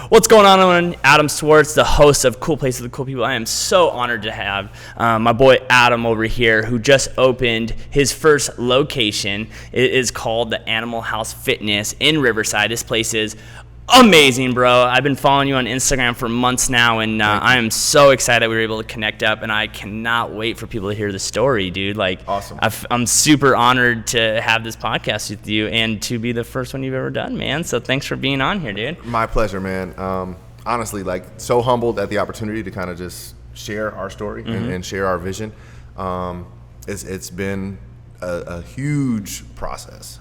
What's going on? I'm Adam Swartz, the host of Cool Places with Cool People. I am so honored to have my boy Adam over here, who just opened his first location. It is called the Animal House Fitness in Riverside. This place is amazing, bro. I've been following you on Instagram for months now, and I am so excited we were able to connect up, and I cannot wait for people to hear the story, dude. Like, awesome. I'm super honored to have this podcast with you and to be the first one you've ever done, man. So thanks for being on here, dude. My pleasure, man. Honestly, like, so humbled at the opportunity to kind of just share our story and share our vision. It's been a huge process.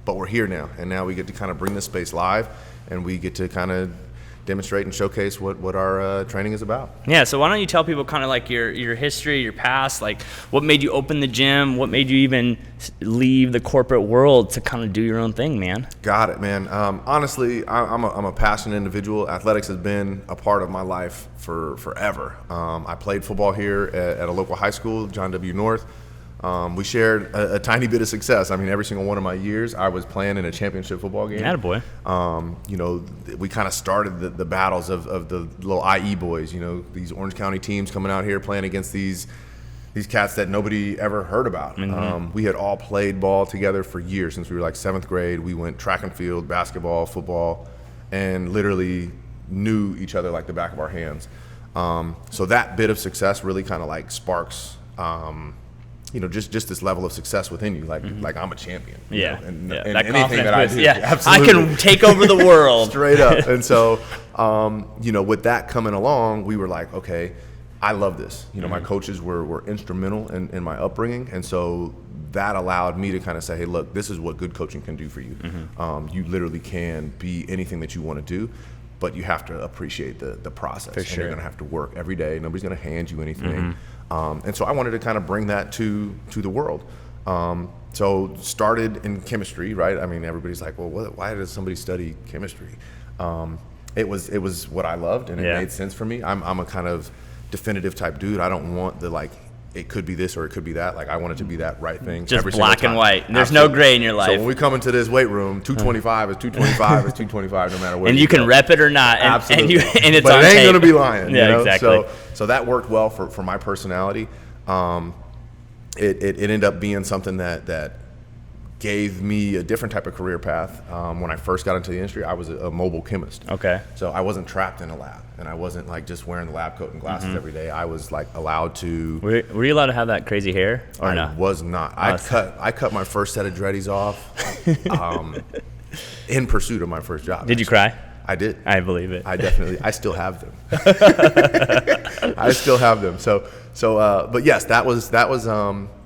But we're here now, and now we get to kind of bring this space live, and we get to kind of demonstrate and showcase what our training is about. Yeah, so why don't you tell people kind of like your history, your past, like what made you open the gym, what made you even leave the corporate world to kind of do your own thing, man? Got it, man. Honestly, I'm a passionate individual. Athletics has been a part of my life for forever. I played football here at a local high school, John W. North. We shared a tiny bit of success. I mean, every single one of my years, I was playing in a championship football game. Attaboy. You know, we kind of started the battles of the little IE boys, you know, these Orange County teams coming out here playing against these cats that nobody ever heard about. We had all played ball together for years. Since we were like 7th grade. We went track and field, basketball, football, and literally knew each other like the back of our hands. So that bit of success really kind of like sparks you know, just this level of success within you, like I'm a champion. Yeah, and that anything that I do, absolutely. I can take over the world. Straight up. And so, you know, with that coming along, we were like, okay, I love this. You know, my coaches were instrumental in my upbringing, and so that allowed me to kind of say, hey, look, this is what good coaching can do for you. You literally can be anything that you want to do, but you have to appreciate the process. For and sure. you're going to have to work every day. Nobody's going to hand you anything. And so I wanted to kind of bring that to the world. So started in chemistry, right? I mean, everybody's like, well, why does somebody study chemistry? It was what I loved, and it made sense for me. I'm a kind of definitive type dude. I don't want the like, it could be this or it could be that. Like, I want it to be that right thing. Just every black single and time. white. There's Absolutely. no gray in your life. So when we come into this weight room, 225 is 225 is 225, no matter where. And you can go. rep it or not. And, Absolutely. and it's but on it ain't tape. gonna be lying. Yeah, you know? exactly. So that worked well for my personality. It ended up being something that gave me a different type of career path. When I first got into the industry, I was a mobile chemist. Okay. So I wasn't trapped in a lab, and I wasn't like just wearing the lab coat and glasses every day. I was like allowed to. Were you allowed to have that crazy hair or no? I was not. I cut my first set of dreadies off in pursuit of my first job. Did you cry? I did. I believe it. I still have them. I still have them. So, but yes, that was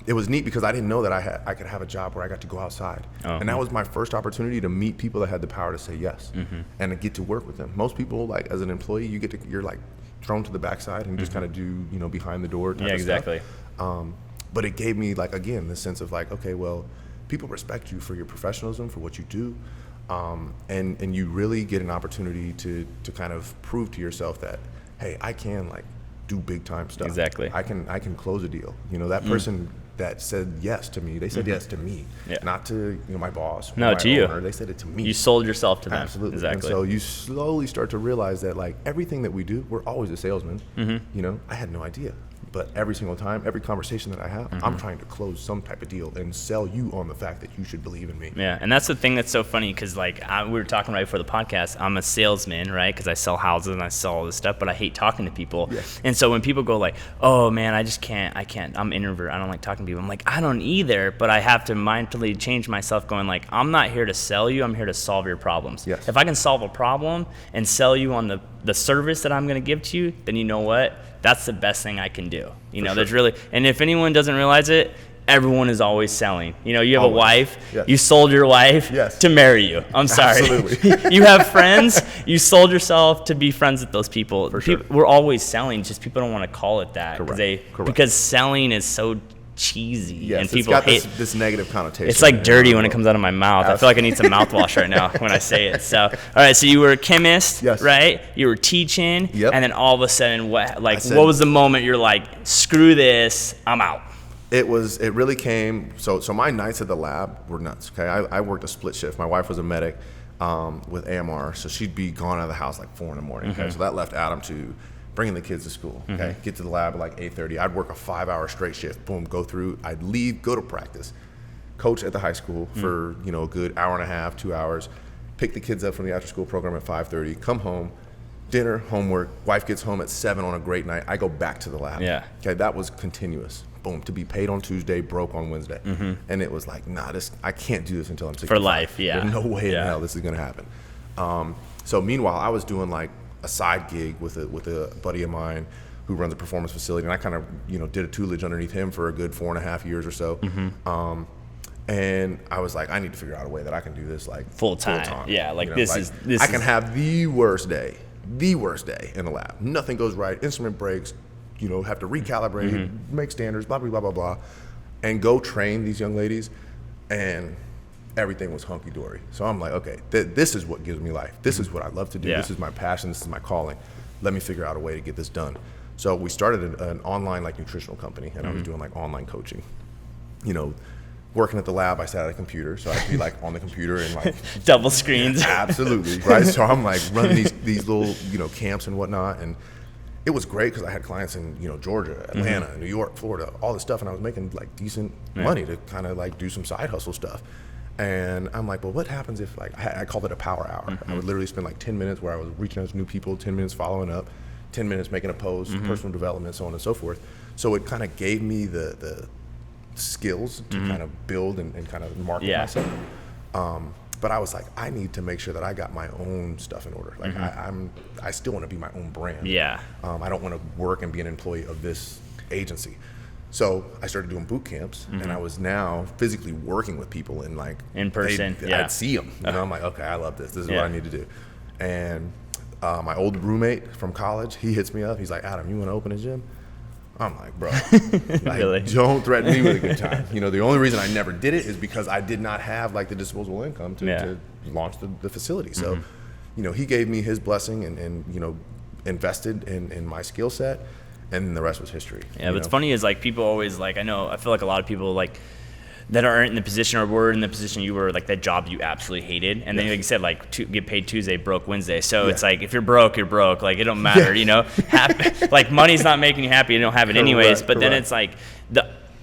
it was neat because I didn't know that I could have a job where I got to go outside. And that was my first opportunity to meet people that had the power to say yes and to get to work with them. Most people, like, as an employee, you're like thrown to the backside and just kind of do, you know, behind the door type of stuff. But it gave me, like, again, the sense of like, okay, well, people respect you for your professionalism, for what you do. And you really get an opportunity to kind of prove to yourself that, hey, I can like do big time stuff. Exactly. I can close a deal. You know, that person that said yes to me, they said yes to me, not to, you know, my boss. No, my to owner. you. They said it to me. You sold yourself to them. Absolutely. Exactly. And so you slowly start to realize that like everything that we do, we're always a salesman. You know, I had no idea. But every single time, every conversation that I have, I'm trying to close some type of deal and sell you on the fact that you should believe in me. Yeah, and that's the thing that's so funny because, like, we were talking right before the podcast, I'm a salesman, right, because I sell houses and I sell all this stuff, but I hate talking to people. Yeah. And so when people go like, oh, man, I can't, I'm an introvert, I don't like talking to people. I'm like, I don't either, but I have to mindfully change myself going like, I'm not here to sell you, I'm here to solve your problems. Yes. If I can solve a problem and sell you on the service that I'm going to give to you, then you know what? That's the best thing I can do. You know, there's really, and if anyone doesn't realize it, everyone is always selling. You know, you have a wife, you sold your wife to marry you. I'm sorry. Absolutely. You have friends, you sold yourself to be friends with those people. We're always selling, just people don't want to call it that. Because selling is so cheesy and people it's got hate this negative connotation. It's like dirty when it comes out of my mouth. I feel like I need some mouthwash right now when I say it. So, all right, so you were a chemist, right? You were teaching, and then all of a sudden, what was the moment you're like, screw this, I'm out? It really came, so my nights at the lab were nuts, okay? I worked a split shift. My wife was a medic. with AMR. So she'd be gone out of the house like 4 in the morning. Okay? So that left Adam to bringing the kids to school. Okay, get to the lab at like 8:30. I'd work a 5-hour straight shift. Boom, go through. I'd leave, go to practice, coach at the high school for a good hour and a half, 2 hours. Pick the kids up from the after school program at 5:30. Come home, dinner, homework. Wife gets home at 7 on a great night. I go back to the lab. Yeah. Okay, that was continuous. Boom, to be paid on Tuesday, broke on Wednesday. And it was like, nah, I can't do this until I'm 65. For life, yeah. There's no way in hell this is gonna happen. So meanwhile, I was doing like a side gig with a buddy of mine who runs a performance facility, and I kind of did a tutelage underneath him for a good 4.5 years or so. And I was like, I need to figure out a way that I can do this like full time. Yeah, like this is I can have the worst day in the lab. Nothing goes right. Instrument breaks. Have to recalibrate, make standards, blah, blah, blah, blah, blah, and go train these young ladies, and everything was hunky-dory. So I'm like, okay, this is what gives me life. This is what I love to do. This is my passion. This is my calling. Let me figure out a way to get this done. So we started an online like nutritional company, and I was doing like online coaching. Working at the lab, I sat at a computer, so I'd be like on the computer and like double screens. Absolutely, right? So I'm like running these little camps and whatnot, and it was great because I had clients in Georgia, Atlanta, New York, Florida, all this stuff, and I was making like decent money to kind of like do some side hustle stuff. And I'm like, well, what happens if like I called it a power hour? I would literally spend like 10 minutes where I was reaching out to new people, 10 minutes following up, 10 minutes making a post, personal development, so on and so forth. So it kind of gave me the skills to kind of build and kind of market myself. But I was like, I need to make sure that I got my own stuff in order. Like I still want to be my own brand. Yeah. I don't want to work and be an employee of this agency. So I started doing boot camps, and I was now physically working with people and like in person. I'd see them. I'm like, okay, I love this. This is what I need to do. And my old roommate from college, he hits me up. He's like, Adam, you want to open a gym? I'm like, bro, really? Don't threaten me with a good time. The only reason I never did it is because I did not have like the disposable income to launch the facility. So, he gave me his blessing and invested in my skill set, and the rest was history. Yeah, but what's funny is like people always like, I feel like a lot of people like that aren't in the position or were in the position you were, like that job you absolutely hated, and then like you said, like get paid Tuesday, broke Wednesday. So it's like if you're broke, you're broke. Like it don't matter, like money's not making you happy, you don't have it anyways. But then it's like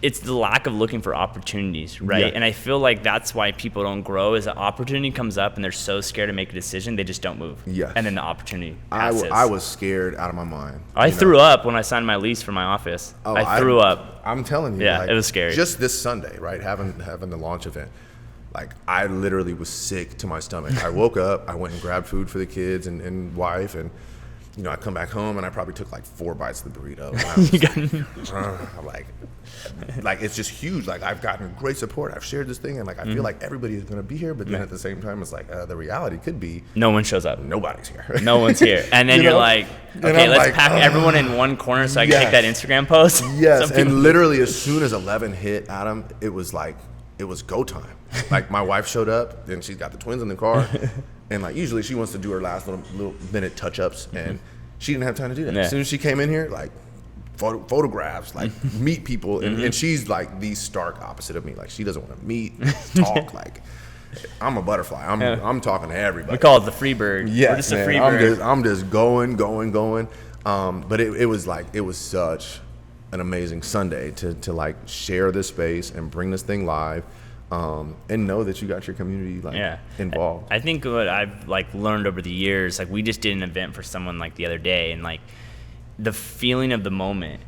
it's the lack of looking for opportunities, right? Yeah. And I feel like that's why people don't grow, is an opportunity comes up and they're so scared to make a decision, they just don't move. Yes. And then the opportunity passes. I was scared out of my mind. I threw up when I signed my lease for my office. I threw up. I'm telling you. Yeah, it was scary. Just this Sunday, right, having the launch event, like I literally was sick to my stomach. I woke up, I went and grabbed food for the kids and wife, and I come back home and I probably took like 4 bites of the burrito. And I was like it's just huge. Like I've gotten great support. I've shared this thing, and like I feel like everybody is going to be here. But then at the same time, it's like the reality could be no one shows up. Nobody's here. No one's here. And then you're like, okay, let's pack everyone in one corner so I can take that Instagram post. Yes. And literally as soon as 11 hit, Adam, it was go time. Like my wife showed up, then she's got the twins in the car. And like usually she wants to do her last little minute touch-ups, and she didn't have time to do that. As soon as she came in here, like photographs, like meet people, and she's like the stark opposite of me. Like she doesn't want to meet, talk. Like I'm a butterfly. I'm talking to everybody. We call it the free bird. Yeah, we're just a free bird. I'm just going. But it was such an amazing Sunday to like share this space and bring this thing live. And know that you got your community involved. I think what I've like learned over the years, like we just did an event for someone like the other day, and like the feeling of the moment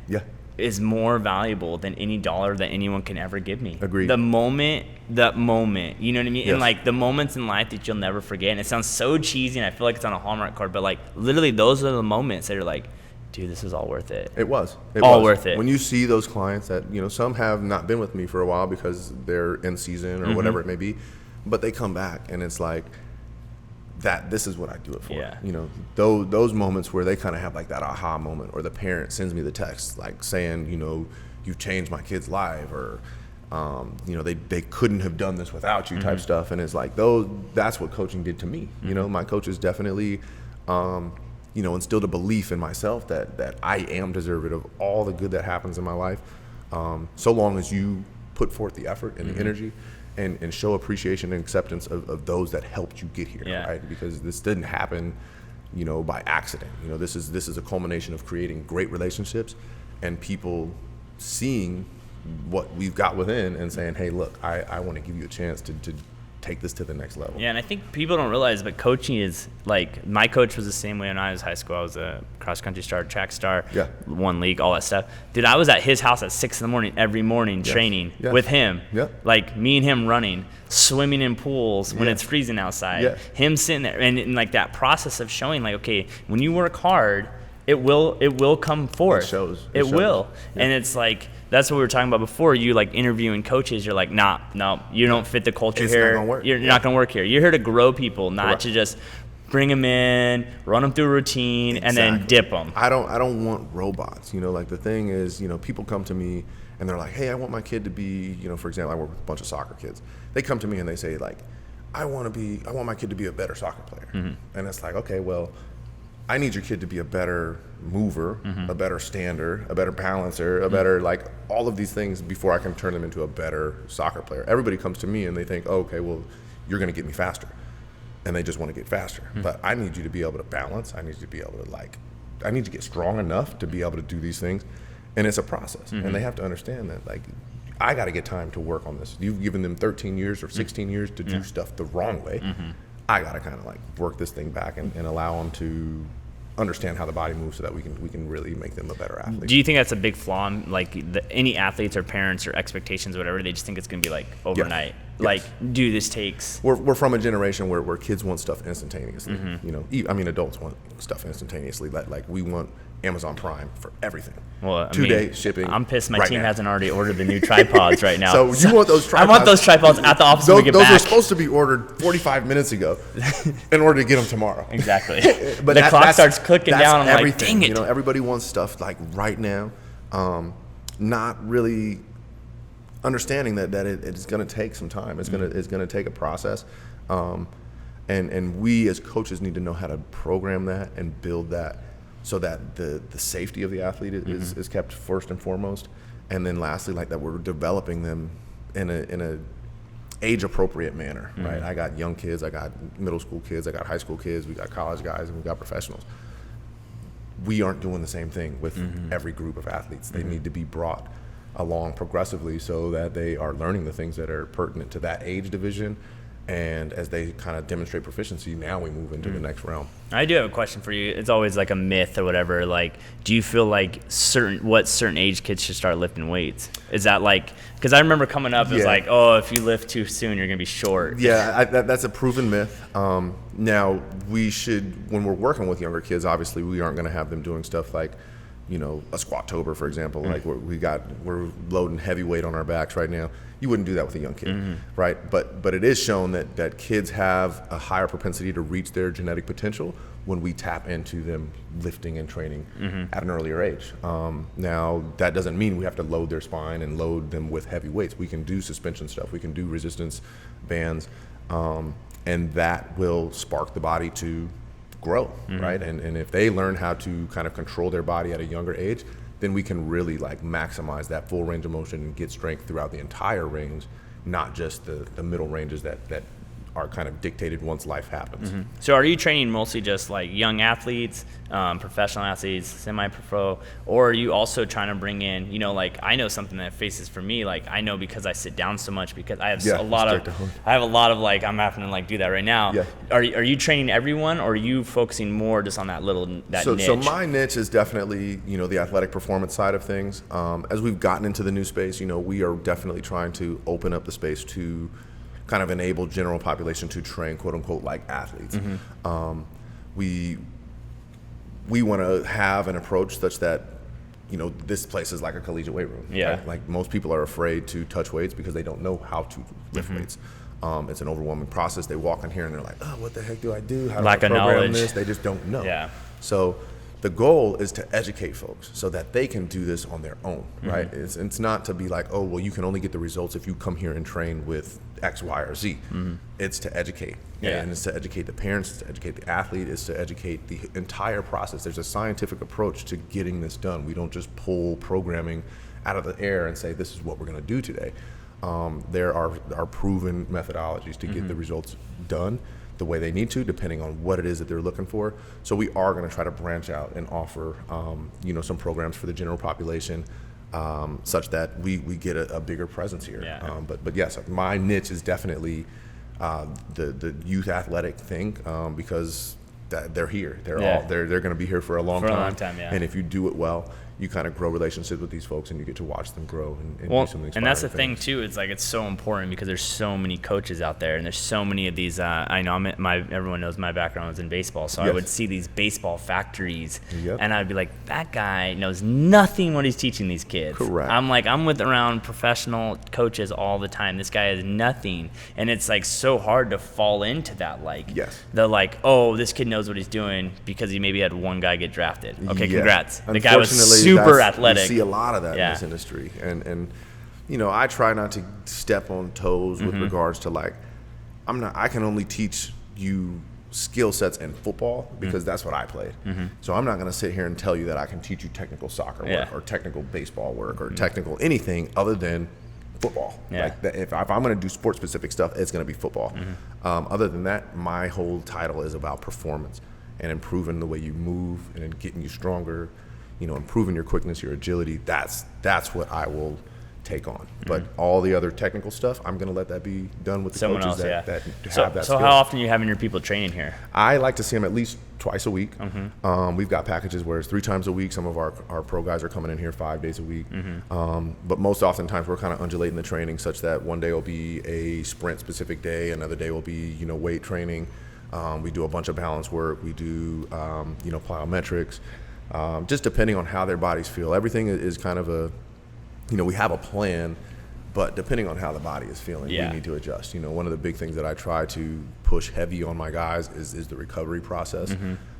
is more valuable than any dollar that anyone can ever give me. Agreed. The moment, you know what I mean? Yes. And like the moments in life that you'll never forget. And it sounds so cheesy, and I feel like it's on a Hallmark card, but like literally those are the moments that are like, dude, this is all worth it. It was. Worth it. When you see those clients that, some have not been with me for a while because they're in season or whatever it may be, but they come back and it's like, this is what I do it for. Yeah. Those moments where they kind of have like that aha moment, or the parent sends me the text like saying, you've changed my kid's life, or they couldn't have done this without you type stuff. And it's like that's what coaching did to me. My coaches definitely instilled a belief in myself that I am deserving of all the good that happens in my life, so long as you put forth the effort and the energy and show appreciation and acceptance of those that helped you get here, right? Because this didn't happen, you know, by accident. You know, this is a culmination of creating great relationships and people seeing what we've got within and saying, hey, look, I want to give you a chance to take this to the next level. Yeah, and I think people don't realize, but coaching is like, my coach was the same way when I was high school. I was a cross country star, track star, won league, all that stuff. Dude, I was at his house at 6 a.m. every morning training with him. Like me and him running, swimming in pools when it's freezing outside. Him sitting there, and like that process of showing, like, okay, when you work hard, it will come forth. It shows. It will. And it's like, that's what we were talking about before. You like interviewing coaches, you're like, no, you don't fit the culture here. Not gonna work. You're not going to work here. You're here to grow people, not to just bring them in, run them through a routine, and then dip them. I don't want robots. You know, like the thing is, you know, people come to me and they're like, hey, I want my kid to be, you know, for example, I work with a bunch of soccer kids. They come to me and they say like, I want my kid to be a better soccer player. And it's like, okay, well, I need your kid to be a better mover, a better stander, a better balancer, a better, like, all of these things before I can turn them into a better soccer player. Everybody comes to me and they think, oh, okay, well, you're going to get me faster. And they just want to get faster. But I need you to be able to balance. I need you to be able to, like, I need to get strong enough to be able to do these things. And it's a process. And they have to understand that, like, I got to get time to work on this. You've given them 13 years or 16 years to do stuff the wrong way. I got to kind of, like, work this thing back and allow them to understand how the body moves so that we can really make them a better athlete. Do you think that's a big flaw in, like, any athletes or parents or expectations or whatever? They just think it's going to be like overnight. Like, dude, this takes. We're from a generation where kids want stuff instantaneously. You know, I mean, adults want stuff instantaneously. Like we want Amazon Prime for everything. Well, 2-day shipping. I'm pissed my team hasn't already ordered the new tripods right now. So you want those tripods? I want those tripods at the office when we get back. Those are supposed to be ordered 45 minutes ago in order to get them tomorrow. Exactly. But the clock starts clicking down. I'm like, dang it. You know, everybody wants stuff like right now, not really understanding that it's going to take some time. It's going to take a process. And we as coaches need to know how to program that and build that so that the safety of the athlete is kept first and foremost. And then lastly, like that we're developing them in a age appropriate manner, right? I got young kids, I got middle school kids, I got high school kids, we got college guys, and we got professionals. We aren't doing the same thing with every group of athletes. They need to be brought along progressively so that they are learning the things that are pertinent to that age division. And as they kind of demonstrate proficiency, now we move into the next realm. I do have a question for you. It's always like a myth or whatever. Like, do you feel like certain age kids should start lifting weights? Is that like, because I remember coming up, it was like, oh, if you lift too soon, you're going to be short. Yeah, that's a proven myth. Now, we should, when we're working with younger kids, obviously we aren't going to have them doing stuff like, you know, a squat-tober, for example. Like we're loading heavy weight on our backs right now. You wouldn't do that with a young kid, right? But it is shown that kids have a higher propensity to reach their genetic potential when we tap into them lifting and training at an earlier age. Now, that doesn't mean we have to load their spine and load them with heavy weights. We can do suspension stuff. We can do resistance bands, and that will spark the body to grow, right? And if they learn how to kind of control their body at a younger age, then we can really like maximize that full range of motion and get strength throughout the entire range, not just the middle ranges that are kind of dictated once life happens. So are you training mostly just like young athletes, professional athletes, semi-pro, or are you also trying to bring in, you know, like I know something that faces for me, like I know because I sit down so much because I have a lot of like, I'm having to like do that right now. Are you training everyone, or are you focusing more just on that niche? So my niche is definitely, you know, the athletic performance side of things. As we've gotten into the new space, you know, we are definitely trying to open up the space to kind of enable general population to train quote unquote like athletes. We want to have an approach such that, you know, this place is like a collegiate weight room. Right? Like most people are afraid to touch weights because they don't know how to lift weights. It's an overwhelming process. They walk in here and they're like, oh, what the heck do I do? How do I program this? They just don't know. So the goal is to educate folks so that they can do this on their own, right? It's not to be like, oh, well, you can only get the results if you come here and train with X, Y, or Z. It's to educate. And it's to educate the parents, it's to educate the athlete, it's to educate the entire process. There's a scientific approach to getting this done. We don't just pull programming out of the air and say, this is what we're going to do today. there are proven methodologies to get the results done the way they need to, depending on what it is that they're looking for. So we are going to try to branch out and offer, some programs for the general population, such that we get a bigger presence here. Yeah. But yes, my niche is definitely the youth athletic thing, because they're here. They're going to be here for a long time. Yeah. And if you do it well, you kind of grow relationships with these folks, and you get to watch them grow and do some inspiring and that's the things. thing too. It's like it's so important because there's so many coaches out there, and there's so many of these. I know everyone knows my background was in baseball, so I would see these baseball factories, and I'd be like, that guy knows nothing what he's teaching these kids. Correct. I'm around professional coaches all the time. This guy has nothing, and it's like so hard to fall into that. Like, the like, oh, this kid knows what he's doing because he maybe had one guy get drafted. Okay, congrats. The guy was super athletic. You see a lot of that in this industry, and I try not to step on toes with regards to like, I can only teach you skill sets in football because that's what I played. So I'm not going to sit here and tell you that I can teach you technical soccer work or technical baseball work or technical anything other than football. Like if I'm going to do sport specific stuff, it's going to be football. Other than that, my whole title is about performance and improving the way you move and getting you stronger. Improving your quickness, your agility, that's what I will take on. But all the other technical stuff, I'm going to let that be done with the someone coaches else, that have that So skill. how often are you having your people training here? I like to see them at least twice a week. We've got packages where it's 3 times a week. Some of our pro guys are coming in here 5 days a week. But most oftentimes we're kind of undulating the training such that one day will be a sprint specific day, another day will be, weight training. We do a bunch of balance work. We do, plyometrics. Just depending on how their bodies feel. Everything is kind of we have a plan, but depending on how the body is feeling, we need to adjust. One of the big things that I try to push heavy on my guys is the recovery process.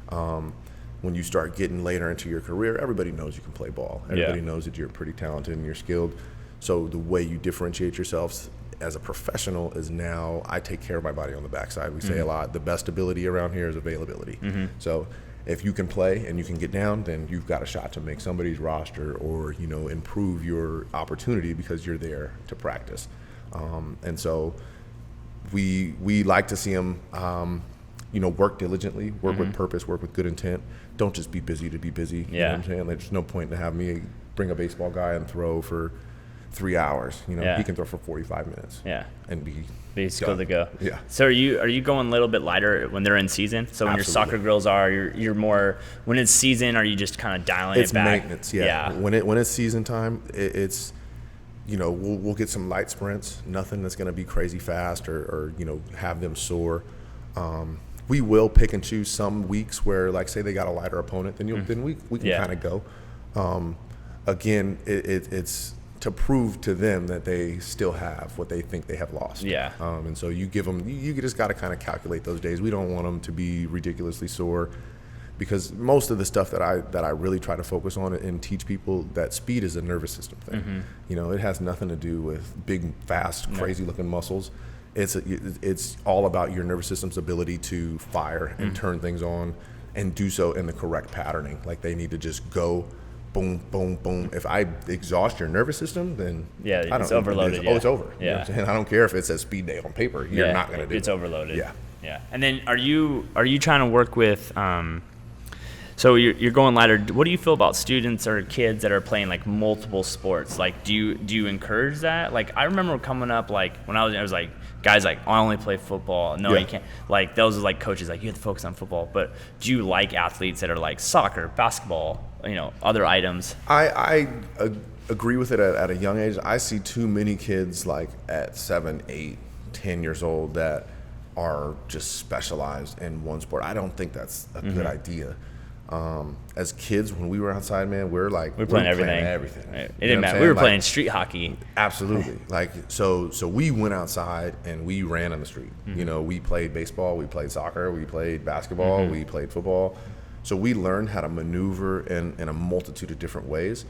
When you start getting later into your career, everybody knows you can play ball. Everybody knows that you're pretty talented and you're skilled. So the way you differentiate yourselves as a professional is now I take care of my body on the backside. We say a lot, the best ability around here is availability. So if you can play and you can get down, then you've got a shot to make somebody's roster or, improve your opportunity because you're there to practice. And so we like to see them, work diligently, work with purpose, work with good intent. Don't just be busy to be busy. You know what I'm saying? Like, there's no point to have me bring a baseball guy and throw for 3 hours. He can throw for 45 minutes. And be good to go. So are you going a little bit lighter when they're in season? So when your soccer drills you're more, when it's season, are you just kind of dialing it back? It's maintenance. When it's season time, it's we'll get some light sprints, nothing that's going to be crazy fast or have them sore. We will pick and choose some weeks where, like, say they got a lighter opponent, then we can kind of go. Again, it's to prove to them that they still have what they think they have lost. And so you give them, you just got to kind of calculate those days. We don't want them to be ridiculously sore, because most of the stuff that I really try to focus on and teach people, that speed is a nervous system thing. It has nothing to do with big, fast, crazy looking muscles. It's all about your nervous system's ability to fire and turn things on and do so in the correct patterning. Like, they need to just go boom, boom, boom. If I exhaust your nervous system, then it's overloaded. It's over. You know what I'm saying? I don't care if it says speed day on paper. You're not going to do it. It's overloaded. And then are you trying to work with? So you're going lighter. What do you feel about students or kids that are playing like multiple sports? Like, do you encourage that? Like, I remember coming up, like when I was like, guys like, I only play football. No, you can't. Like, those are like coaches like, you have to focus on football. But do you like athletes that are like soccer, basketball, other items? I agree with it at a young age. I see too many kids like at 7, 8, 10 years old that are just specialized in one sport. I don't think that's a good idea. As kids, when we were outside, man, we're playing everything. It didn't matter. We were playing street hockey. Absolutely. So we went outside and we ran on the street. We played baseball, we played soccer, we played basketball, we played football. So we learned how to maneuver in a multitude of different ways.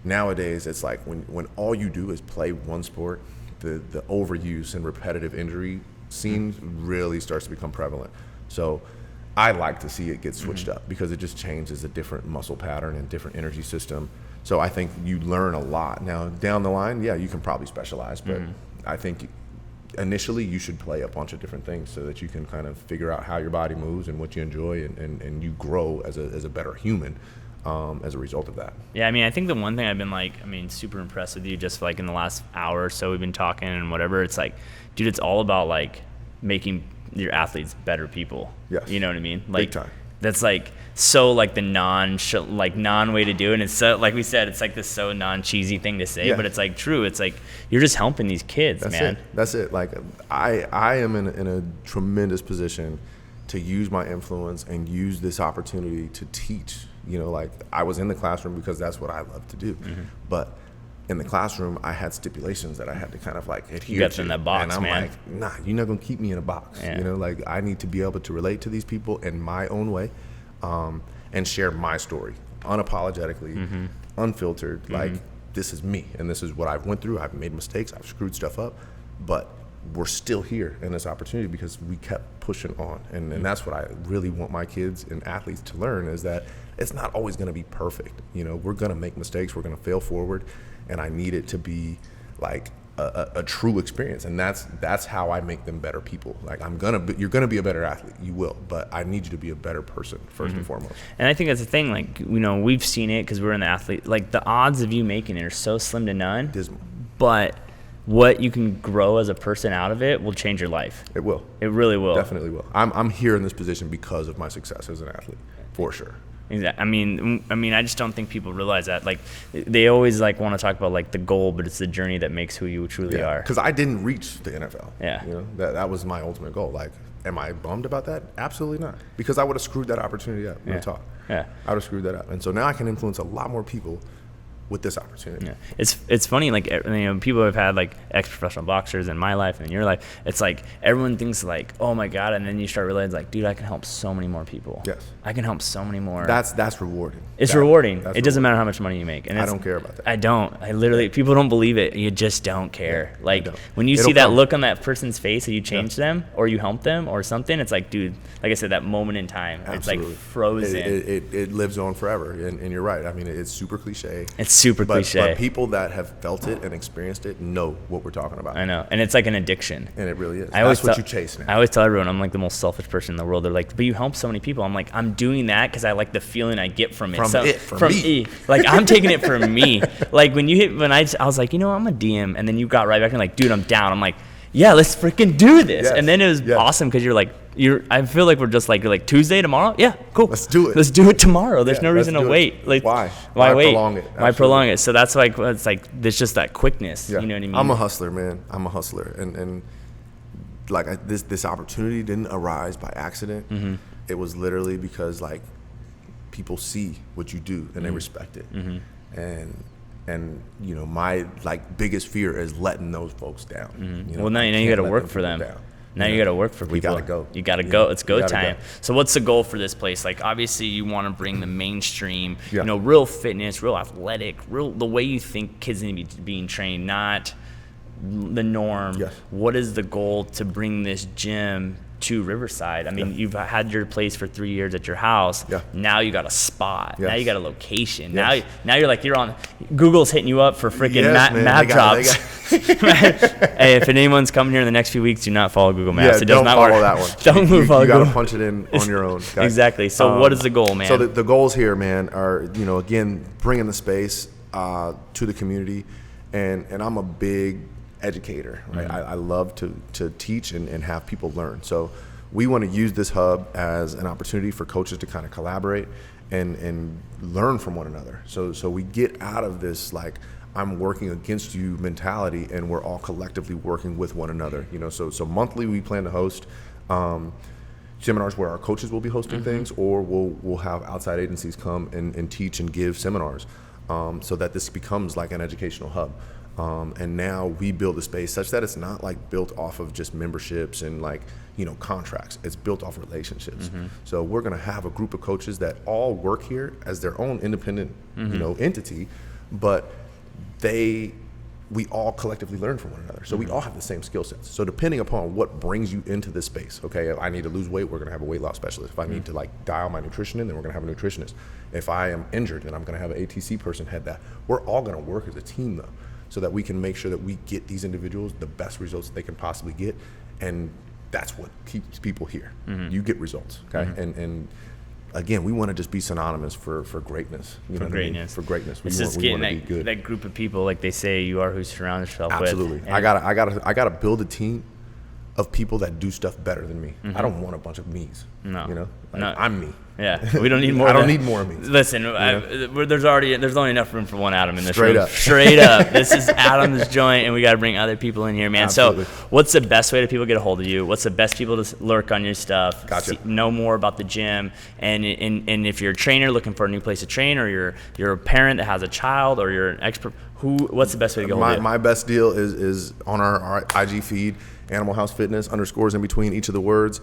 Nowadays, it's like when all you do is play one sport, the overuse and repetitive injury scene really starts to become prevalent. So I like to see it get switched up because it just changes a different muscle pattern and different energy system. So I think you learn a lot. Now, down the line, you can probably specialize, but I think initially you should play a bunch of different things so that you can kind of figure out how your body moves and what you enjoy, and you grow as a better human as a result of that. Yeah, I mean, I think the one thing I've been like, I mean, super impressed with you just like in the last hour or so we've been talking and whatever. It's like, dude, it's all about like making your athletes better people. Yes. You know what I mean? Like, big time. That's like so like the non way to do it. And it's so, like we said, it's like this so non-cheesy thing to say, but it's like true. It's like you're just helping these kids, man. That's it. Like I am in a tremendous position to use my influence and use this opportunity to teach. You know, like I was in the classroom because that's what I love to do. But in the classroom, I had stipulations that I had to kind of like adhere to. You got in that box, and I'm man. like, nah, you're not gonna keep me in a box. Yeah. You know, like I need to be able to relate to these people in my own way, and share my story unapologetically, unfiltered. Like this is me, and this is what I've went through. I've made mistakes. I've screwed stuff up, but we're still here in this opportunity because we kept pushing on. And that's what I really want my kids and athletes to learn, is that it's not always going to be perfect. You know, we're going to make mistakes. We're going to fail forward. And I need it to be like a true experience. And that's how I make them better people. Like you're going to be a better athlete. You will. But I need you to be a better person first and foremost. And I think that's the thing. Like, you know, we've seen it because we're in the athlete. Like the odds of you making it are so slim to none. Dismal. But what you can grow as a person out of it will change your life. It will. It really will. Definitely will. I'm here in this position because of my success as an athlete, for sure. I mean, I just don't think people realize that. Like, they always like want to talk about like the goal, but it's the journey that makes who you truly are. Because I didn't reach the NFL. Yeah. You know, that was my ultimate goal. Like, am I bummed about that? Absolutely not. Because I would have screwed that opportunity up when I taught. Yeah. I would have screwed that up. And so now I can influence a lot more people with this opportunity. Yeah. It's funny, like, you know, people have had like ex-professional boxers in my life and in your life. It's like everyone thinks like, oh my God, and then you start realizing like, dude, I can help so many more people. Yes. I can help so many more. That's rewarding. It's rewarding. It doesn't matter how much money you make. And I don't care about that. I don't. I literally, people don't believe it. You just don't care. Yeah, like when you see that look on that person's face that you changed them or you helped them or something, it's like, dude, like I said, that moment in time, Absolutely. It's like frozen. It lives on forever. And you're right. I mean, it's super cliche. It's super cliche. But people that have felt it and experienced it know what we're talking about. I know. And it's like an addiction. And it really is. That's what you chase now. I always tell everyone I'm like the most selfish person in the world. They're like, but you help so many people. I'm like, I'm doing that because I like the feeling I get from it. From me. Like, I'm taking it from me. Like, I was like, you know, I'm a DM. And then you got right back and like, dude, I'm down. I'm like, yeah, let's freaking do this. Yes. And then it was awesome because you're like, I feel like we're just like, you're like, Tuesday, tomorrow? Yeah, cool. Let's do it. Let's do it tomorrow. There's no reason to wait. Like, why wait? Prolong it? Why prolong it? So that's like, it's like, there's just that quickness. Yeah. You know what I mean? I'm a hustler, man. I'm a hustler. And like this opportunity didn't arise by accident. Mm-hmm. It was literally because like people see what you do and they respect it. Mm-hmm. And you know, my like biggest fear is letting those folks down. Mm-hmm. You know, well, now you got to work for them. Now you got to work for people. We got to go. You got to go. It's go time. So what's the goal for this place? Like, obviously you want to bring the mainstream, you know, real fitness, real athletic, real the way you think kids need to be being trained, not the norm. Yes. What is the goal to bring this gym to Riverside? I mean, you've had your place for 3 years at your house. Yeah. Now you got a spot. Yes. Now you got a location. Yes. Now you're like, you're on. Google's hitting you up for freaking map drops. Hey, if anyone's coming here in the next few weeks, do not follow Google Maps. Yeah, it does not work. Don't follow that one. Don't follow Google. You got to punch it in on your own. Okay? Exactly. So what is the goal, man? So the goals here, man, are, you know, again, bringing the space to the community, and I'm a big educator, right? Mm-hmm. I love to teach and have people learn. So we want to use this hub as an opportunity for coaches to kind of collaborate and learn from one another. So we get out of this like I'm working against you mentality, and we're all collectively working with one another. You know, so monthly we plan to host seminars where our coaches will be hosting things, or we'll have outside agencies come and teach and give seminars, so that this becomes like an educational hub. And now we build a space such that it's not like built off of just memberships and like, you know, contracts. It's built off relationships. So we're going to have a group of coaches that all work here as their own independent, you know, entity, but we all collectively learn from one another. So we all have the same skill sets. So depending upon what brings you into this space, okay, if I need to lose weight, we're going to have a weight loss specialist. If I need to like dial my nutrition in, then we're going to have a nutritionist. If I am injured, then I'm going to have an ATC person head that. We're all going to work as a team though. so that we can make sure that we get these individuals the best results that they can possibly get. And that's what keeps people here. You get results, okay? And again, we want to just be synonymous for greatness. You know what I mean? For greatness. It's just getting that group of people, like they say, you are who you surround yourself with. Absolutely. I gotta build a team of people that do stuff better than me. I don't want a bunch of me's. No. You know? Like, No. I'm me. Yeah, we don't need more. I don't need more of me. Listen, there's only enough room for one Adam in this Straight room. up. Straight up. This is Adam's joint, and we got to bring other people in here, man. Absolutely. So, what's the best way that people get a hold of you? What's the best people to lurk on your stuff? Gotcha. Know more about the gym, and if you're a trainer looking for a new place to train, or you're a parent that has a child, or you're an expert, what's the best way to get a hold of you? My best deal is on our IG feed, Animal House Fitness, underscores in between each of the words.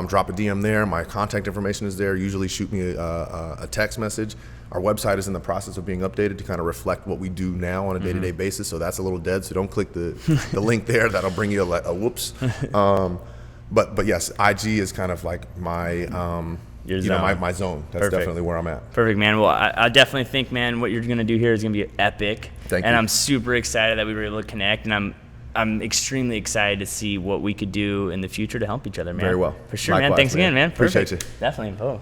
Drop a DM there. My contact information is there. Usually shoot me a text message. Our website is in the process of being updated to kind of reflect what we do now on a day-to-day basis. So that's a little dead. So don't click the link there. That'll bring you a whoops. But yes, IG is kind of like my my zone. That's definitely where I'm at. Perfect, man. Well, I definitely think, man, what you're gonna do here is gonna be epic. Thank you. And I'm super excited that we were able to connect, and I'm extremely excited to see what we could do in the future to help each other, man. Very well. For sure, Likewise, man. Thanks again, man. Appreciate you. Definitely.